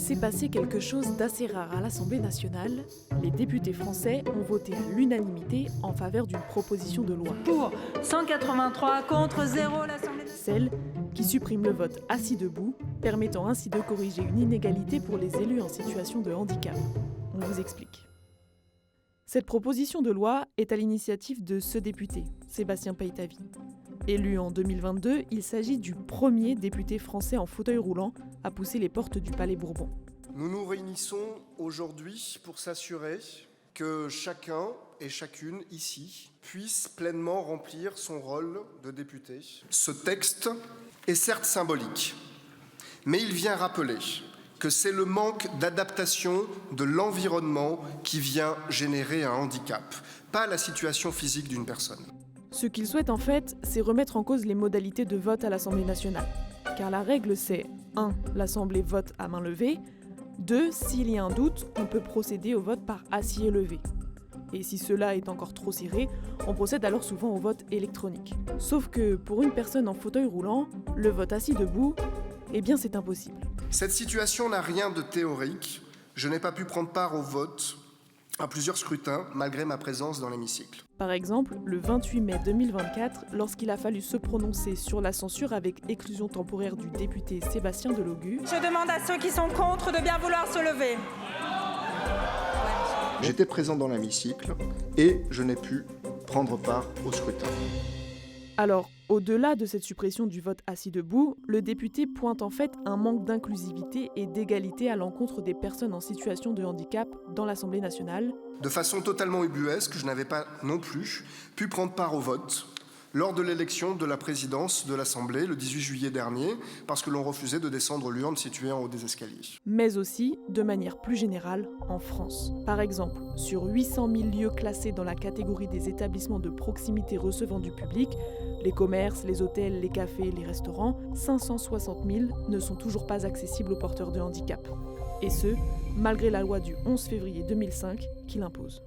s'est passé quelque chose d'assez rare à l'Assemblée nationale. Les députés français ont voté à l'unanimité en faveur d'une proposition de loi. Pour 183, contre 0, l'Assemblée nationale. Celle qui supprime le vote assis debout, permettant ainsi de corriger une inégalité pour les élus en situation de handicap. On vous explique. Cette proposition de loi est à l'initiative de ce député, Sébastien Paetavi. Élu en 2022, il s'agit du premier député français en fauteuil roulant à pousser les portes du Palais Bourbon. Nous nous réunissons aujourd'hui pour s'assurer que chacun et chacune ici puisse pleinement remplir son rôle de député. Ce texte est certes symbolique, mais il vient rappeler que c'est le manque d'adaptation de l'environnement qui vient générer un handicap, pas la situation physique d'une personne. Ce qu'il souhaite en fait, c'est remettre en cause les modalités de vote à l'Assemblée nationale. Car la règle c'est 1. L'Assemblée vote à main levée. 2. S'il y a un doute, on peut procéder au vote par assis et levé. Et si cela est encore trop serré, on procède alors souvent au vote électronique. Sauf que pour une personne en fauteuil roulant, le vote assis debout, eh bien c'est impossible. Cette situation n'a rien de théorique. Je n'ai pas pu prendre part au vote à plusieurs scrutins, malgré ma présence dans l'hémicycle. Par exemple, le 28 mai 2024, lorsqu'il a fallu se prononcer sur la censure avec exclusion temporaire du député Sébastien Delogu. Je demande à ceux qui sont contre de bien vouloir se lever. J'étais présent dans l'hémicycle et je n'ai pu prendre part au scrutin. Alors, au-delà de cette suppression du vote assis debout, le député pointe en fait un manque d'inclusivité et d'égalité à l'encontre des personnes en situation de handicap dans l'Assemblée nationale. De façon totalement ubuesque, je n'avais pas non plus pu prendre part au vote lors de l'élection de la présidence de l'Assemblée le 18 juillet dernier, parce que l'on refusait de descendre l'urne située en haut des escaliers. Mais aussi, de manière plus générale, en France. Par exemple, sur 800 000 lieux classés dans la catégorie des établissements de proximité recevant du public, les commerces, les hôtels, les cafés, les restaurants, 560 000 ne sont toujours pas accessibles aux porteurs de handicap. Et ce, malgré la loi du 11 février 2005 qui l'impose.